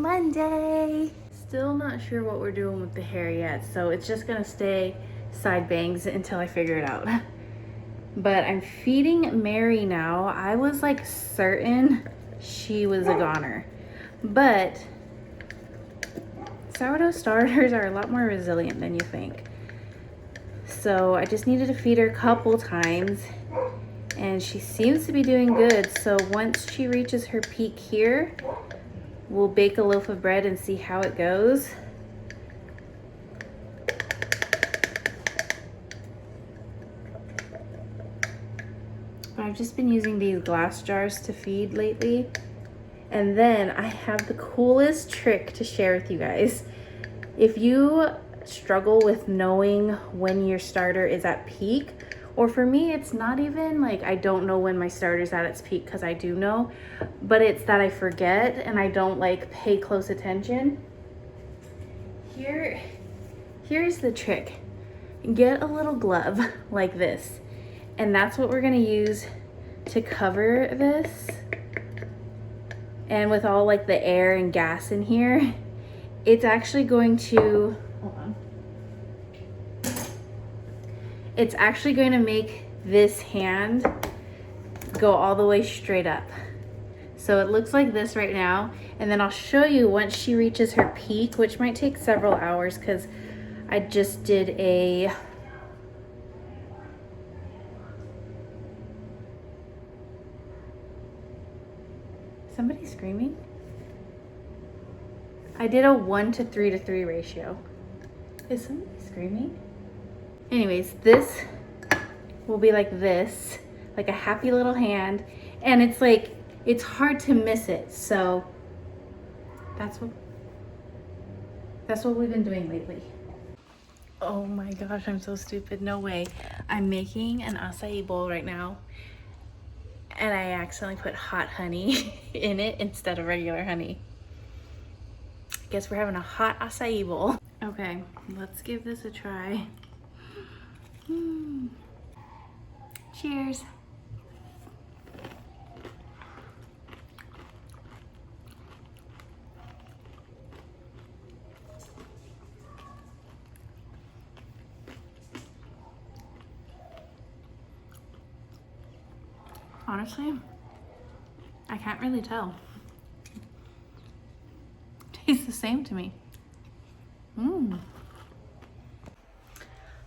Monday. Still not sure what we're doing with the hair yet, so it's just gonna stay side bangs until I figure it out. But I'm feeding Mary now. I was like certain she was a goner, but sourdough starters are a lot more resilient than you think. So I just needed to feed her a couple times and she seems to be doing good. So once she reaches her peak here, we'll bake a loaf of bread and see how it goes. But I've just been using these glass jars to feed lately. And then I have the coolest trick to share with you guys. If you struggle with knowing when your starter is at peak, or for me, it's not even like I don't know when my starter's at its peak, because I do know, but it's that I forget and I don't like pay close attention. Here's the trick. Get a little glove like this, and that's what we're gonna use to cover this. And with all like the air and gas in here, it's actually going to, hold on. It's actually going to make this hand go all the way straight up. So it looks like this right now. And then I'll show you once she reaches her peak, which might take several hours because I just did a somebody screaming? I did a 1 to 3 to 3 ratio. Is somebody screaming? Anyways, this will be like this, like a happy little hand. And it's like, it's hard to miss it. So that's what we've been doing lately. Oh my gosh, I'm so stupid. No way. I'm making an acai bowl right now. And I accidentally put hot honey in it instead of regular honey. I guess we're having a hot acai bowl. Okay, let's give this a try. Cheers. Honestly, I can't really tell. Tastes the same to me.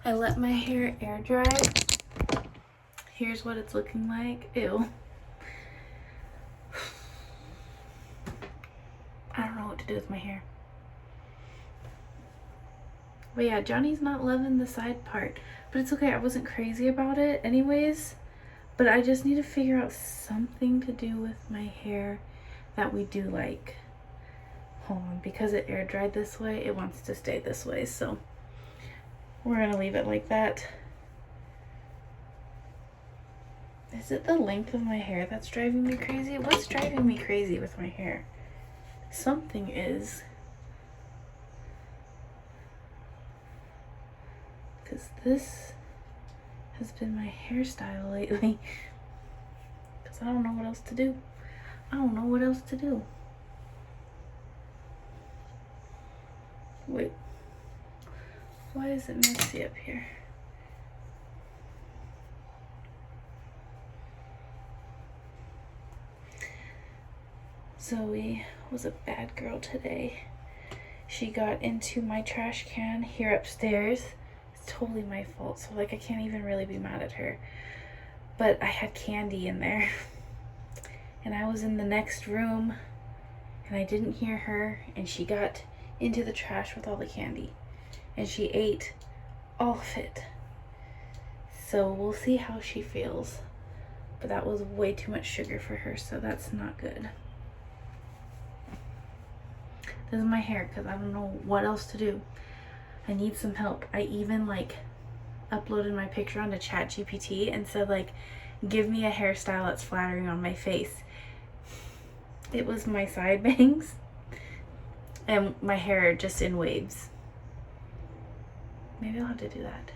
I let my hair air dry. Here's what it's looking like. Ew. I don't know what to do with my hair. But yeah, Johnny's not loving the side part. But it's okay, I wasn't crazy about it anyways. But I just need to figure out something to do with my hair that we do like. Hold on, because it air dried this way, it wants to stay this way, so we're gonna leave it like that. Is it the length of my hair that's driving me crazy? What's driving me crazy with my hair? Something is. Because this has been my hairstyle lately. Because I don't know what else to do. I don't know what else to do. Wait. Why is it messy up here? Zoe was a bad girl today. She got into my trash can here upstairs. It's totally my fault, so like I can't even really be mad at her. But I had candy in there. And I was in the next room and I didn't hear her, and she got into the trash with all the candy and she ate all of it. So we'll see how she feels. But that was way too much sugar for her, so that's not good. This is my hair because I don't know what else to do. I need some help. I even like uploaded my picture onto ChatGPT and said like, give me a hairstyle that's flattering on my face. It was my side bangs and my hair just in waves. Maybe I'll have to do that.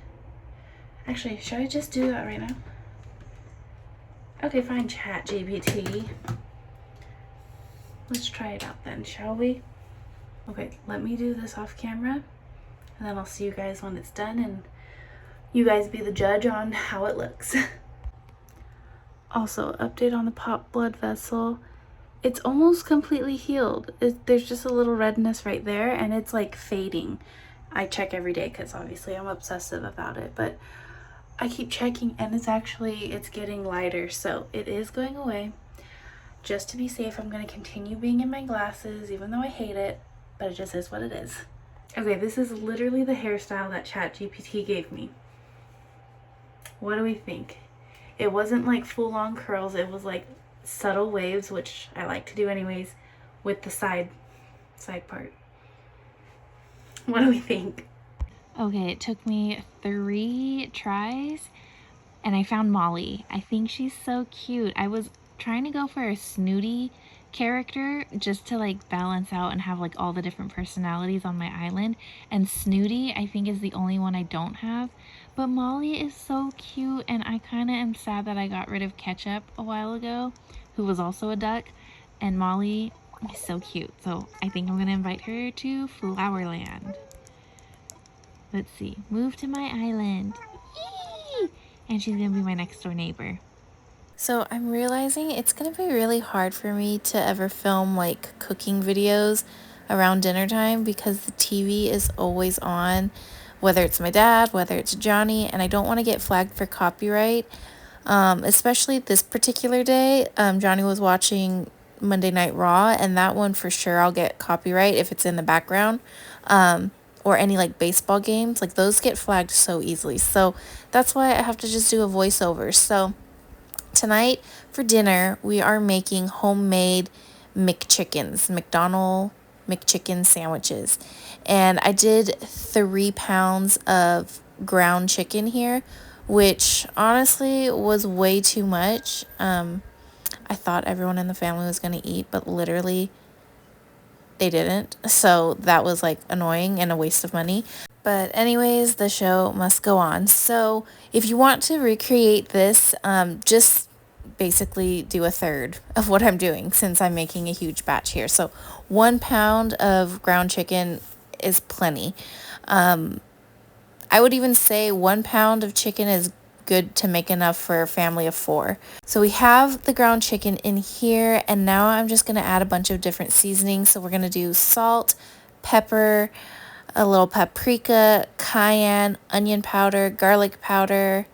Actually, should I just do that right now? Okay, fine, ChatGPT. Let's try it out then, shall we? Okay, let me do this off camera, and then I'll see you guys when it's done, and you guys be the judge on how it looks. Also, update on the pop blood vessel. It's almost completely healed. There's just a little redness right there, and it's like fading. I check every day because obviously I'm obsessive about it, but I keep checking, and it's getting lighter, so it is going away. Just to be safe, I'm going to continue being in my glasses, even though I hate it, but it just is what it is. Okay, this is literally the hairstyle that ChatGPT gave me. What do we think? It wasn't like full-on curls, it was like subtle waves, which I like to do anyways, with the side part. What do we think? Okay, it took me 3 tries, and I found Molly. I think she's so cute. I was trying to go for a snooty character just to like balance out and have like all the different personalities on my island, and snooty I think is the only one I don't have, but Molly is so cute, and I kind of am sad that I got rid of Ketchup a while ago, who was also a duck, and Molly is so cute, so I think I'm gonna invite her to Flowerland. Let's see, move to my island. Yee! And she's gonna be my next door neighbor. So I'm realizing it's gonna be really hard for me to ever film like cooking videos around dinner time because the TV is always on, whether it's my dad, whether it's Johnny, and I don't want to get flagged for copyright. Especially this particular day, Johnny was watching Monday Night Raw, and that one for sure I'll get copyright if it's in the background. Or any like baseball games, like those get flagged so easily. So that's why I have to just do a voiceover. So tonight for dinner, we are making homemade McChickens, McDonald's McChicken sandwiches. And I did 3 pounds of ground chicken here, which honestly was way too much. I thought everyone in the family was going to eat, but literally they didn't. So that was like annoying and a waste of money. But anyways, the show must go on. So if you want to recreate this, just basically do a third of what I'm doing since I'm making a huge batch here. So 1 pound of ground chicken is plenty. I would even say 1 pound of chicken is good to make enough for a family of 4. So we have the ground chicken in here, and now I'm just going to add a bunch of different seasonings. So we're going to do salt, pepper, a little paprika, cayenne, onion powder, garlic powder,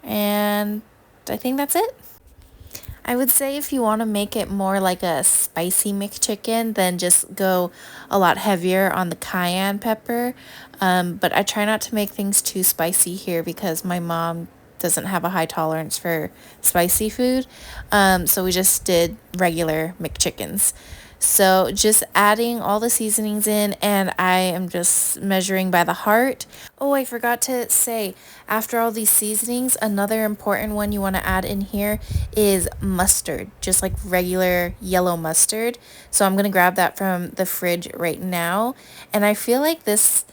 and I think that's it. I would say if you want to make it more like a spicy McChicken, then just go a lot heavier on the cayenne pepper. But I try not to make things too spicy here because my mom doesn't have a high tolerance for spicy food. So we just did regular McChickens. So just adding all the seasonings in, and I am just measuring by the heart. Oh, I forgot to say, after all these seasonings, another important one you want to add in here is mustard, just like regular yellow mustard. So I'm going to grab that from the fridge right now. And I feel like this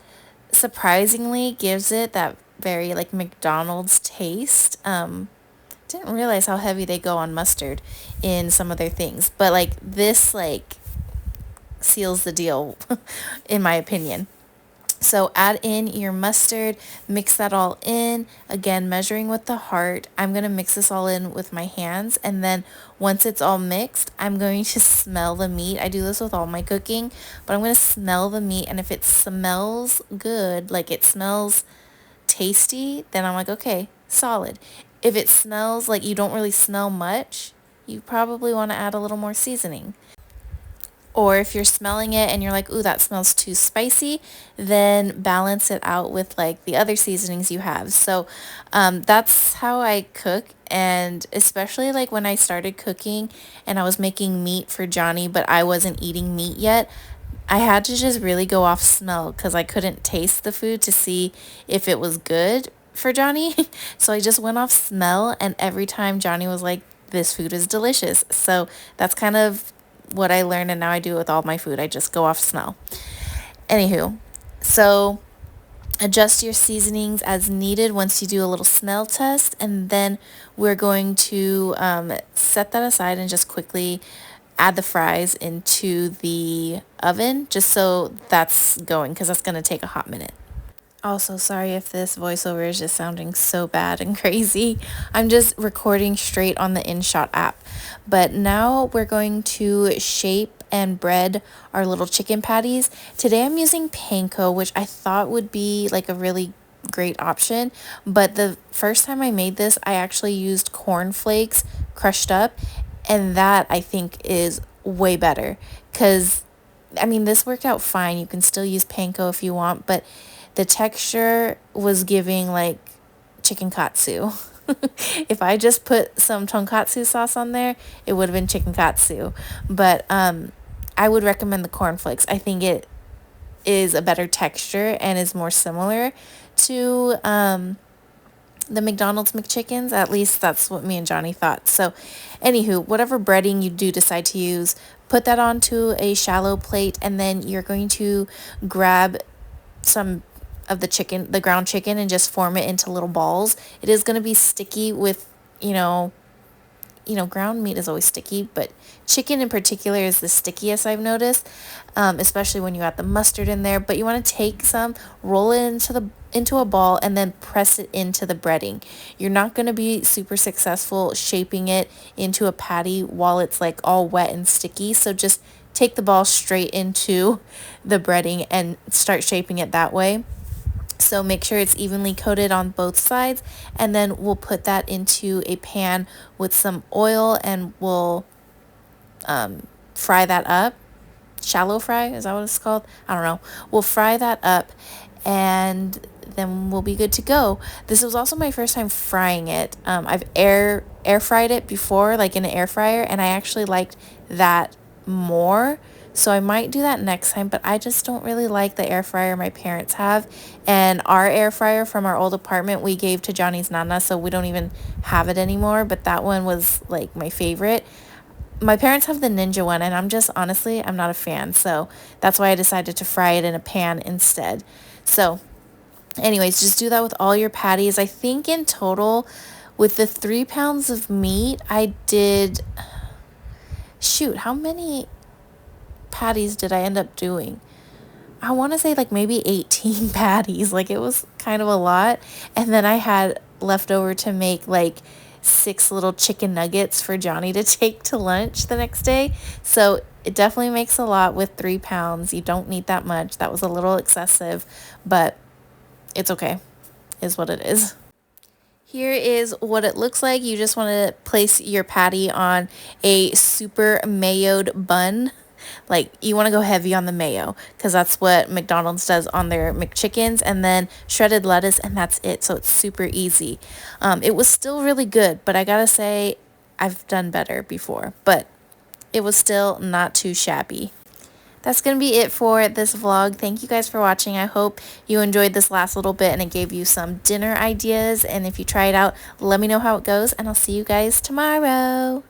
surprisingly gives it that very like McDonald's taste. Didn't realize how heavy they go on mustard in some of their things, but like this like seals the deal in my opinion. So add in your mustard, mix that all in, again measuring with the heart. I'm going to mix this all in with my hands, and then once it's all mixed, I'm going to smell the meat. I do this with all my cooking, but I'm going to smell the meat, and if it smells good, like it smells tasty, then I'm like, okay, solid. If it smells like you don't really smell much, you probably want to add a little more seasoning. Or if you're smelling it and you're like, ooh, that smells too spicy, then balance it out with like the other seasonings you have. So that's how I cook. And especially like when I started cooking and I was making meat for Johnny, but I wasn't eating meat yet, I had to just really go off smell because I couldn't taste the food to see if it was good for Johnny. So I just went off smell, and every time Johnny was like, this food is delicious. So that's kind of what I learned, and now I do it with all my food. I just go off smell. Anywho, so adjust your seasonings as needed once you do a little smell test, and then we're going to set that aside and just quickly add the fries into the oven, just so that's going, because that's going to take a hot minute. Also, sorry if this voiceover is just sounding so bad and crazy. I'm just recording straight on the InShot app. But now we're going to shape and bread our little chicken patties. Today I'm using panko, which I thought would be like a really great option. But the first time I made this, I actually used cornflakes crushed up. And that I think is way better. Because, I mean, this worked out fine. You can still use panko if you want, but the texture was giving like chicken katsu. If I just put some tonkatsu sauce on there, it would have been chicken katsu. But I would recommend the cornflakes. I think it is a better texture and is more similar to the McDonald's McChickens. At least that's what me and Johnny thought. So anywho, whatever breading you do decide to use, put that onto a shallow plate, and then you're going to grab some of the ground chicken, and just form it into little balls. It is going to be sticky with, ground meat is always sticky, but chicken in particular is the stickiest I've noticed, especially when you add the mustard in there. But you want to take some, roll it into a ball, and then press it into the breading. You're not going to be super successful shaping it into a patty while it's like all wet and sticky, so just take the ball straight into the breading and start shaping it that way. So make sure it's evenly coated on both sides, and then we'll put that into a pan with some oil, and we'll fry that up. Shallow fry, is that what it's called? I don't know. We'll fry that up, and then we'll be good to go. This was also my first time frying it. I've air fried it before, like in an air fryer, and I actually liked that more. So I might do that next time, but I just don't really like the air fryer my parents have. And our air fryer from our old apartment we gave to Johnny's Nana, so we don't even have it anymore. But that one was like my favorite. My parents have the Ninja one, and I'm not a fan. So that's why I decided to fry it in a pan instead. So anyways, just do that with all your patties. I think in total, with the 3 pounds of meat, I did, how many patties did I end up doing? I want to say like maybe 18 patties. Like, it was kind of a lot. And then I had left over to make like 6 little chicken nuggets for Johnny to take to lunch the next day. So it definitely makes a lot with 3 pounds. You don't need that much. That was a little excessive, but it's okay. Is what it is. Here is what it looks like. You just want to place your patty on a super mayoed bun. Like, you want to go heavy on the mayo, because that's what McDonald's does on their McChickens, and then shredded lettuce, and that's it. So it's super easy. It was still really good, but I gotta say, I've done better before, but it was still not too shabby. That's going to be it for this vlog. Thank you guys for watching. I hope you enjoyed this last little bit and it gave you some dinner ideas. And if you try it out, let me know how it goes, and I'll see you guys tomorrow.